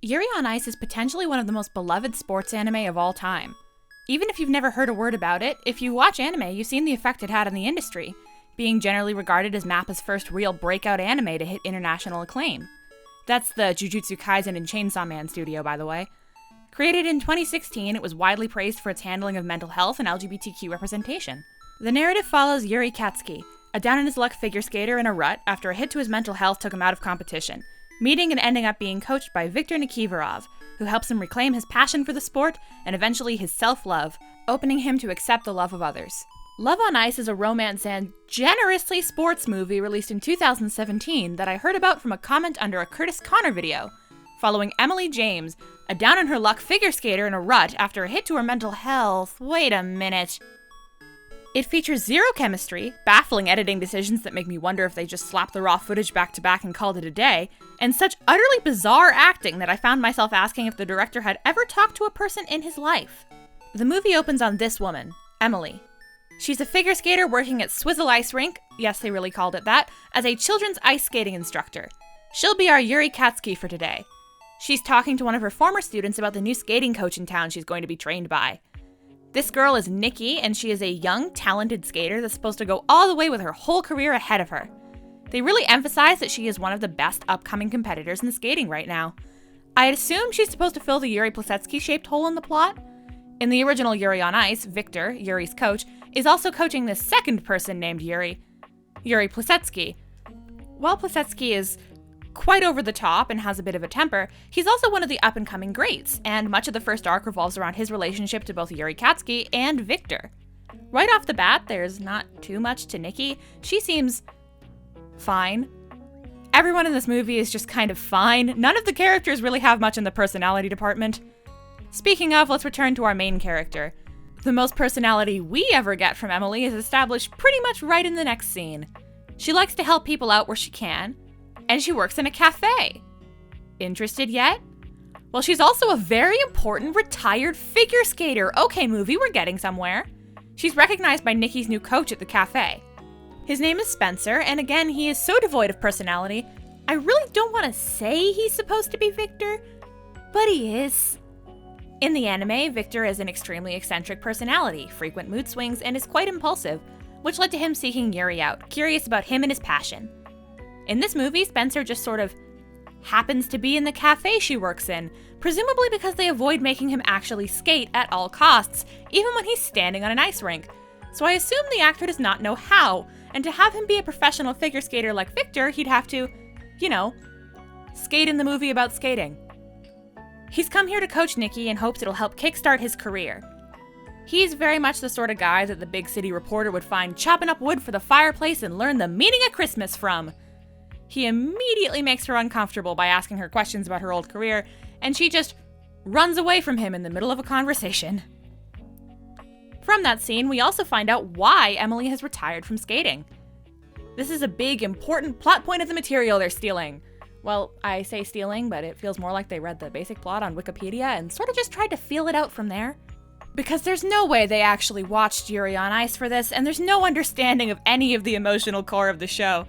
Yuri on Ice is potentially one of the most beloved sports anime of all time. Even if you've never heard a word about it, if you watch anime, you've seen the effect it had on the industry, being generally regarded as MAPPA's first real breakout anime to hit international acclaim. That's the Jujutsu Kaisen and Chainsaw Man studio, by the way. Created in 2016, it was widely praised for its handling of mental health and LGBTQ representation. The narrative follows Yuri Katsuki, a down-on-his-luck figure skater in a rut after a hit to his mental health took him out of competition, meeting and ending up being coached by Viktor Nikiforov, who helps him reclaim his passion for the sport and eventually his self-love, opening him to accept the love of others. Love on Ice is a romance and generously sports movie released in 2017 that I heard about from a comment under a Curtis Connor video, following Emily James, a down-on-her-luck figure skater in a rut after a hit to her mental health. Wait a minute. It features zero chemistry, baffling editing decisions that make me wonder if they just slapped the raw footage back to back and called it a day, and such utterly bizarre acting that I found myself asking if the director had ever talked to a person in his life. The movie opens on this woman, Emily. She's a figure skater working at Swizzle Ice Rink, yes, they really called it that, as a children's ice skating instructor. She'll be our Yuri Katsuki for today. She's talking to one of her former students about the new skating coach in town she's going to be trained by. This girl is Nikki, and she is a young, talented skater that's supposed to go all the way with her whole career ahead of her. They really emphasize that she is one of the best upcoming competitors in skating right now. I'd assume she's supposed to fill the Yuri Plisetsky-shaped hole in the plot. In the original Yuri on Ice, Viktor, Yuri's coach, is also coaching this second person named Yuri Plisetsky. While Plisetsky is quite over the top and has a bit of a temper, he's also one of the up-and-coming greats, and much of the first arc revolves around his relationship to both Yuri Katsuki and Viktor. Right off the bat, there's not too much to Nikki. She seems fine. Everyone in this movie is just kind of fine. None of the characters really have much in the personality department. Speaking of, let's return to our main character. The most personality we ever get from Emily is established pretty much right in the next scene. She likes to help people out where she can, and she works in a cafe. Interested yet? Well, she's also a very important retired figure skater. Okay, movie, we're getting somewhere. She's recognized by Nikki's new coach at the cafe. His name is Spencer, and again, he is so devoid of personality, I really don't want to say he's supposed to be Viktor, but he is. In the anime, Viktor is an extremely eccentric personality, frequent mood swings, and is quite impulsive, which led to him seeking Yuri out, curious about him and his passion. In this movie, Spencer just sort of happens to be in the cafe she works in, presumably because they avoid making him actually skate at all costs, even when he's standing on an ice rink. So I assume the actor does not know how, and to have him be a professional figure skater like Viktor, he'd have to, skate in the movie about skating. He's come here to coach Nikki and hopes it'll help kickstart his career. He's very much the sort of guy that the big city reporter would find chopping up wood for the fireplace and learn the meaning of Christmas from. He immediately makes her uncomfortable by asking her questions about her old career, and she just runs away from him in the middle of a conversation. From that scene, we also find out why Emily has retired from skating. This is a big, important plot point of the material they're stealing. Well, I say stealing, but it feels more like they read the basic plot on Wikipedia and sort of just tried to feel it out from there. Because there's no way they actually watched Yuri on Ice for this, and there's no understanding of any of the emotional core of the show,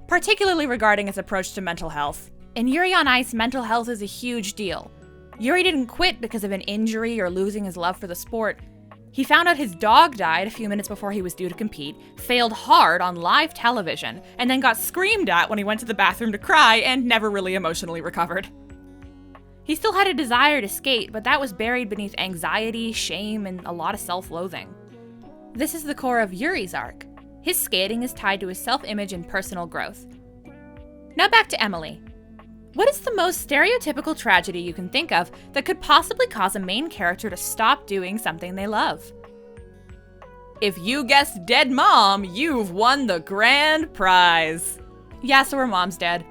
particularly regarding its approach to mental health. In Yuri on Ice, mental health is a huge deal. Yuri didn't quit because of an injury or losing his love for the sport. He found out his dog died a few minutes before he was due to compete, failed hard on live television, and then got screamed at when he went to the bathroom to cry and never really emotionally recovered. He still had a desire to skate, but that was buried beneath anxiety, shame, and a lot of self-loathing. This is the core of Yuri's arc. His skating is tied to his self-image and personal growth. Now back to Emily. What is the most stereotypical tragedy you can think of that could possibly cause a main character to stop doing something they love? If you guessed dead mom, you've won the grand prize. Yeah, so her mom's dead.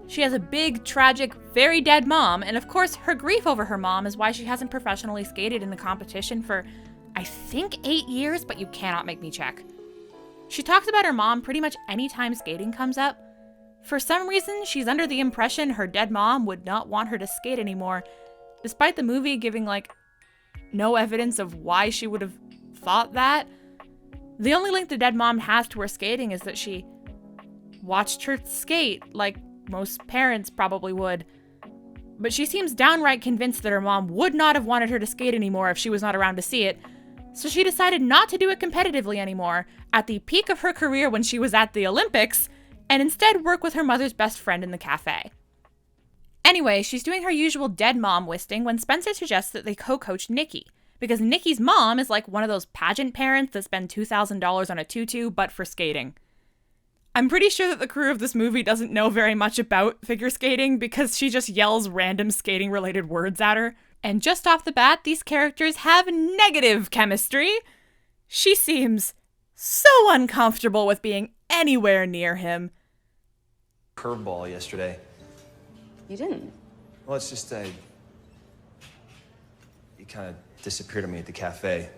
She has a big, tragic, very dead mom, and of course her grief over her mom is why she hasn't professionally skated in the competition for, I think, 8 years, but you cannot make me check. She talks about her mom pretty much any time skating comes up. For some reason, she's under the impression her dead mom would not want her to skate anymore, despite the movie giving, no evidence of why she would have thought that. The only link the dead mom has to her skating is that she watched her skate, like most parents probably would. but she seems downright convinced that her mom would not have wanted her to skate anymore if she was not around to see it, so she decided not to do it competitively anymore at the peak of her career when she was at the Olympics, and instead work with her mother's best friend in the cafe. Anyway, she's doing her usual dead mom wisting when Spencer suggests that they co-coach Nikki, because Nikki's mom is like one of those pageant parents that spend $2,000 on a tutu, but for skating. I'm pretty sure that the crew of this movie doesn't know very much about figure skating because she just yells random skating-related words at her. And just off the bat, these characters have negative chemistry. She seems so uncomfortable with being anywhere near him. Curveball yesterday. You didn't? Well, it's just you kind of disappeared on me at the cafe.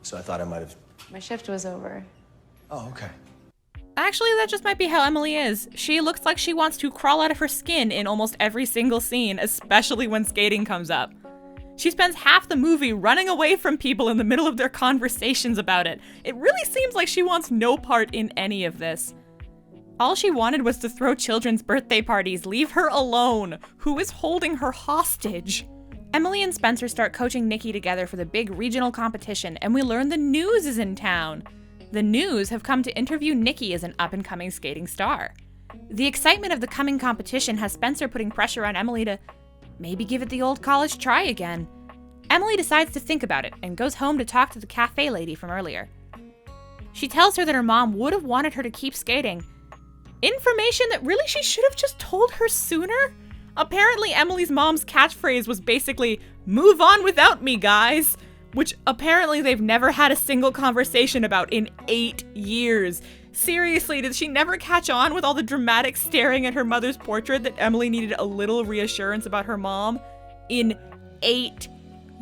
So I thought I might have... My shift was over. Oh, okay. Actually, that just might be how Emily is. She looks like she wants to crawl out of her skin in almost every single scene, especially when skating comes up. She spends half the movie running away from people in the middle of their conversations about it. It really seems like she wants no part in any of this. All she wanted was to throw children's birthday parties. Leave her alone. Who is holding her hostage? Emily and Spencer start coaching Nikki together for the big regional competition, and we learn the news is in town. The news have come to interview Nikki as an up-and-coming skating star. The excitement of the coming competition has Spencer putting pressure on Emily to maybe give it the old college try again. Emily decides to think about it and goes home to talk to the cafe lady from earlier. She tells her that her mom would have wanted her to keep skating. Information that really she should have just told her sooner? Apparently Emily's mom's catchphrase was basically, "Move on without me, guys," which apparently they've never had a single conversation about in 8 years. Seriously, did she never catch on with all the dramatic staring at her mother's portrait that Emily needed a little reassurance about her mom? In 8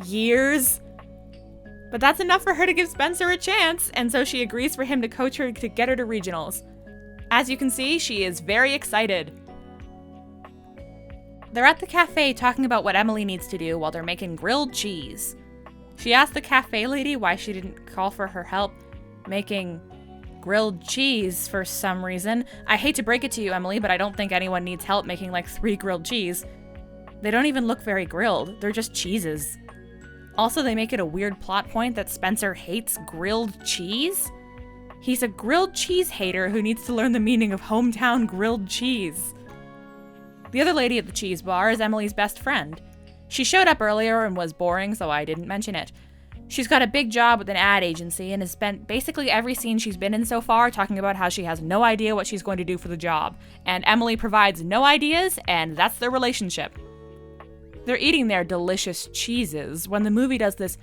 years? But that's enough for her to give Spencer a chance, and so she agrees for him to coach her to get her to regionals. As you can see, she is very excited. They're at the cafe talking about what Emily needs to do while they're making grilled cheese. She asked the cafe lady why she didn't call for her help making grilled cheese for some reason. I hate to break it to you, Emily, but I don't think anyone needs help making like 3 grilled cheese. They don't even look very grilled. They're just cheeses. Also, they make it a weird plot point that Spencer hates grilled cheese. He's a grilled cheese hater who needs to learn the meaning of hometown grilled cheese. The other lady at the cheese bar is Emily's best friend. She showed up earlier and was boring, so I didn't mention it. She's got a big job with an ad agency and has spent basically every scene she's been in so far talking about how she has no idea what she's going to do for the job. And Emily provides no ideas, and that's their relationship. They're eating their delicious cheeses when the movie does this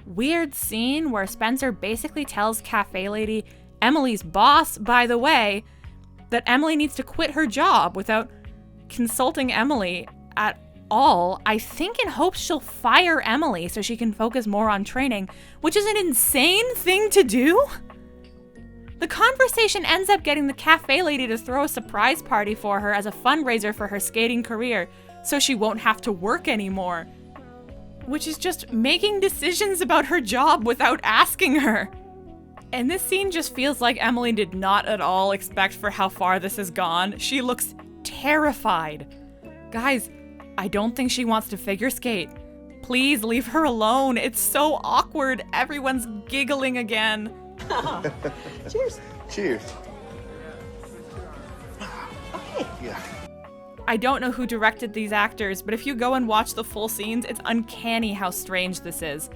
weird scene where Spencer basically tells cafe lady, Emily's boss, by the way, that Emily needs to quit her job without consulting Emily at all, I think in hopes she'll fire Emily so she can focus more on training, which is an insane thing to do. The conversation ends up getting the cafe lady to throw a surprise party for her as a fundraiser for her skating career so she won't have to work anymore, which is just making decisions about her job without asking her. And this scene just feels like Emily did not at all expect for how far this has gone. She looks terrified. Guys, I don't think she wants to figure skate. Please leave her alone. It's so awkward. Everyone's giggling again. Cheers. Cheers. Okay. Yeah. I don't know who directed these actors, but if you go and watch the full scenes, it's uncanny how strange this is.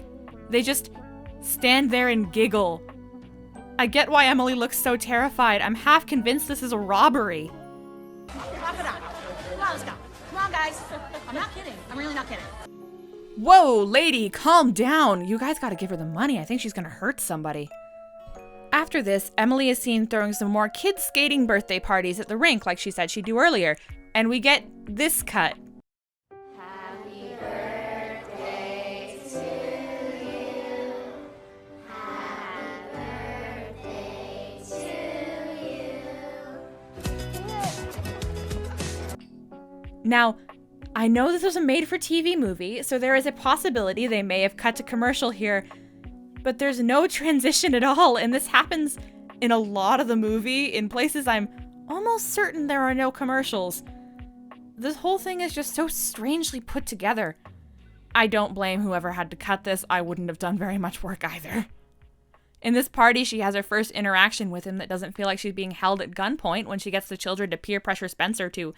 They just stand there and giggle. I get why Emily looks so terrified. I'm half convinced this is a robbery. Rock it on. Come on, let's go. Come on, guys. I'm not kidding. I'm really not kidding. Whoa, lady, calm down. You guys gotta give her the money. I think she's gonna hurt somebody. After this, Emily is seen throwing some more kids skating birthday parties at the rink like she said she'd do earlier. And we get this cut. Happy birthday to you. Happy birthday to you. Now, I know this was a made-for-TV movie, so there is a possibility they may have cut to commercial here, but there's no transition at all, and this happens in a lot of the movie, in places I'm almost certain there are no commercials. this whole thing is just so strangely put together. I don't blame whoever had to cut this. I wouldn't have done very much work either. In this party, she has her first interaction with him that doesn't feel like she's being held at gunpoint when she gets the children to peer pressure Spencer to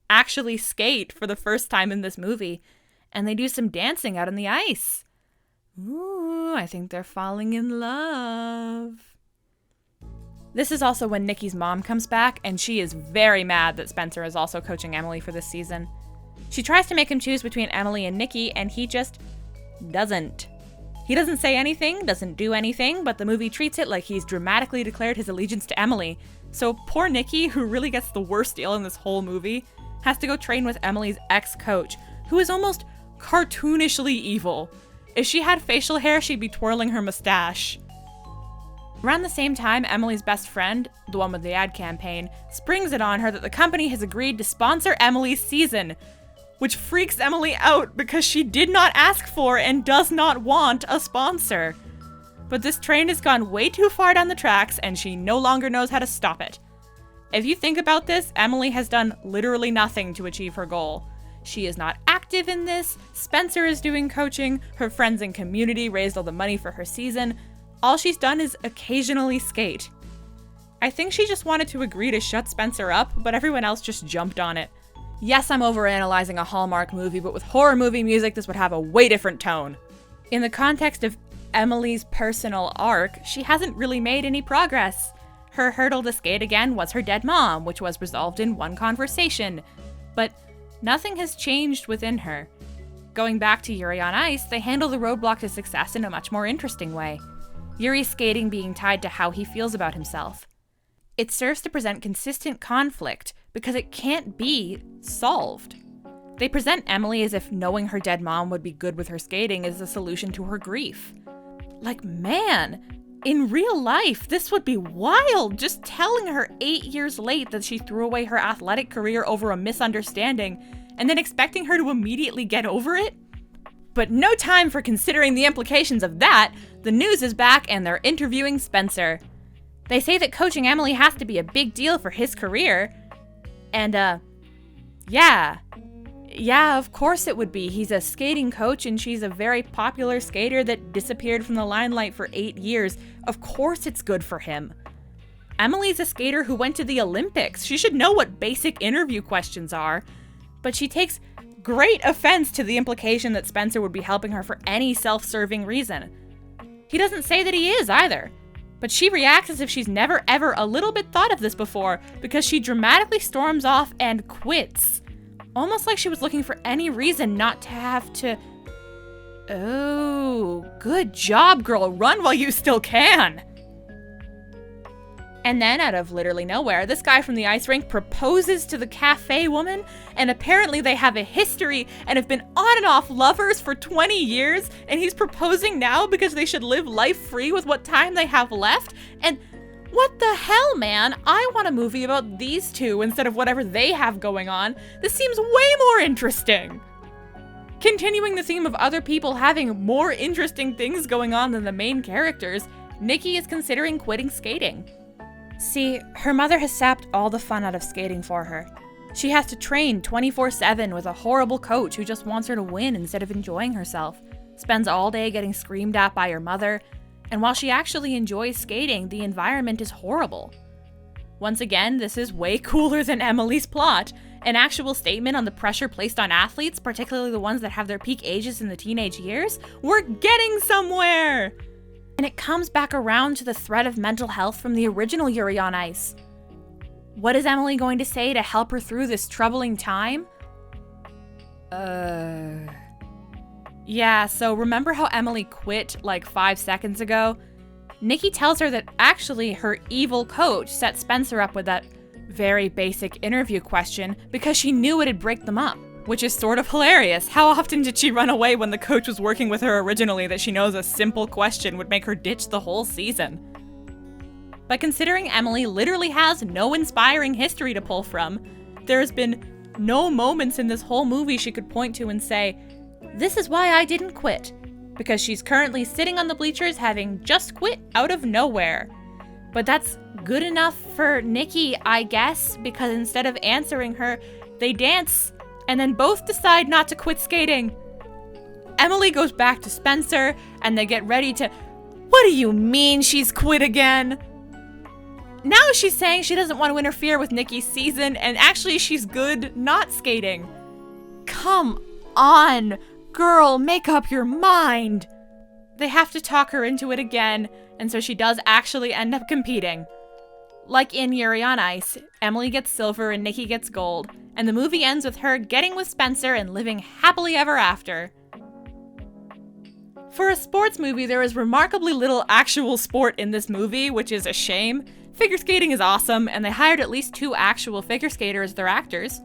actually skate for the first time in this movie. And they do some dancing out on the ice. Ooh, I think they're falling in love. This is also when Nikki's mom comes back, and she is very mad that Spencer is also coaching Emily for this season. She tries to make him choose between Emily and Nikki, and he just doesn't. He doesn't say anything, doesn't do anything, but the movie treats it like he's dramatically declared his allegiance to Emily. So poor Nikki, who really gets the worst deal in this whole movie, has to go train with Emily's ex-coach, who is almost cartoonishly evil. If she had facial hair, she'd be twirling her mustache. Around the same time, Emily's best friend, the one with the ad campaign, springs it on her that the company has agreed to sponsor Emily's season, which freaks Emily out because she did not ask for and does not want a sponsor. But this train has gone way too far down the tracks and she no longer knows how to stop it. If you think about this, Emily has done literally nothing to achieve her goal. She is not active in this, Spencer is doing coaching, her friends and community raised all the money for her season. All she's done is occasionally skate. I think she just wanted to agree to shut Spencer up, but everyone else just jumped on it. Yes, I'm overanalyzing a Hallmark movie, but with horror movie music, this would have a way different tone. In the context of Emily's personal arc, she hasn't really made any progress. Her hurdle to skate again was her dead mom, which was resolved in one conversation. But nothing has changed within her. Going back to Yuri on Ice, they handle the roadblock to success in a much more interesting way. Yuri's skating being tied to how he feels about himself. It serves to present consistent conflict because it can't be solved. They present Emily as if knowing her dead mom would be good with her skating is a solution to her grief. Like, man, in real life, this would be wild. Just telling her 8 years late that she threw away her athletic career over a misunderstanding and then expecting her to immediately get over it? But no time for considering the implications of that. The news is back and they're interviewing Spencer. They say that coaching Emily has to be a big deal for his career. And, yeah, of course it would be. He's a skating coach and she's a very popular skater that disappeared from the limelight for 8 years. Of course it's good for him. Emily's a skater who went to the Olympics. She should know what basic interview questions are. But she takes great offense to the implication that Spencer would be helping her for any self-serving reason. He doesn't say that he is either. But she reacts as if she's never ever a little bit thought of this before because she dramatically storms off and quits. Almost like she was looking for any reason not to have to... Oh, good job, girl. Run while you still can. And then, out of literally nowhere, this guy from the ice rink proposes to the cafe woman, and apparently they have a history and have been on and off lovers for 20 years, and he's proposing now because they should live life free with what time they have left? And what the hell, man? I want a movie about these two instead of whatever they have going on. This seems way more interesting. Continuing the theme of other people having more interesting things going on than the main characters, Nikki is considering quitting skating. See, her mother has sapped all the fun out of skating for her. She has to train 24/7 with a horrible coach who just wants her to win instead of enjoying herself, spends all day getting screamed at by her mother, and while she actually enjoys skating, the environment is horrible. Once again, this is way cooler than Emily's plot, an actual statement on the pressure placed on athletes, particularly the ones that have their peak ages in the teenage years. We're getting somewhere! And it comes back around to the threat of mental health from the original Yuri on Ice. What is Emily going to say to help her through this troubling time? Yeah, so remember how Emily quit like 5 seconds ago? Nikki tells her that actually her evil coach set Spencer up with that very basic interview question because she knew it'd break them up. Which is sort of hilarious. How often did she run away when the coach was working with her originally that she knows a simple question would make her ditch the whole season? But considering Emily literally has no inspiring history to pull from, there has been no moments in this whole movie she could point to and say, this is why I didn't quit. Because she's currently sitting on the bleachers having just quit out of nowhere. But that's good enough for Nikki, I guess, because instead of answering her, they dance and then both decide not to quit skating. Emily goes back to Spencer, and they get ready to... What do you mean she's quit again? Now she's saying she doesn't want to interfere with Nikki's season, and actually she's good not skating. Come on, girl, make up your mind. They have to talk her into it again, and so she does actually end up competing. Like in Yuri on Ice, Emily gets silver and Nikki gets gold, and the movie ends with her getting with Spencer and living happily ever after. For a sports movie, there is remarkably little actual sport in this movie, which is a shame. Figure skating is awesome, and they hired at least 2 actual figure skaters as their actors.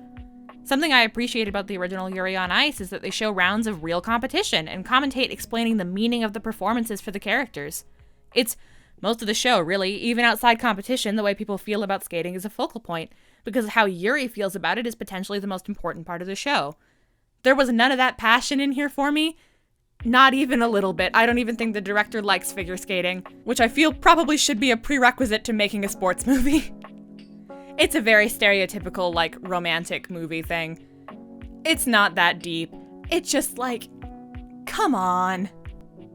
Something I appreciate about the original Yuri on Ice is that they show rounds of real competition and commentate explaining the meaning of the performances for the characters. It's most of the show, really. Even outside competition, the way people feel about skating is a focal point, because how Yuri feels about it is potentially the most important part of the show. There was none of that passion in here for me. Not even a little bit. I don't even think the director likes figure skating, which I feel probably should be a prerequisite to making a sports movie. It's a very stereotypical, like, romantic movie thing. It's not that deep. It's just like, come on.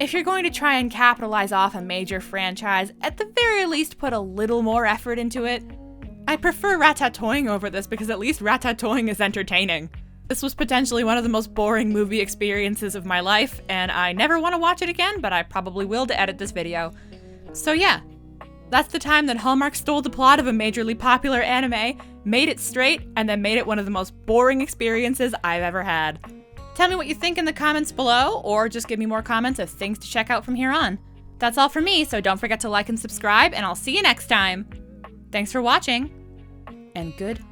If you're going to try and capitalize off a major franchise, at the very least put a little more effort into it. I prefer ratatouille over this because at least ratatouille is entertaining. This was potentially one of the most boring movie experiences of my life, and I never want to watch it again, but I probably will to edit this video. So yeah, that's the time that Hallmark stole the plot of a majorly popular anime, made it straight, and then made it one of the most boring experiences I've ever had. Tell me what you think in the comments below, or just give me more comments of things to check out from here on. That's all from me, so don't forget to like and subscribe, and I'll see you next time. Thanks for watching, and good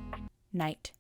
night.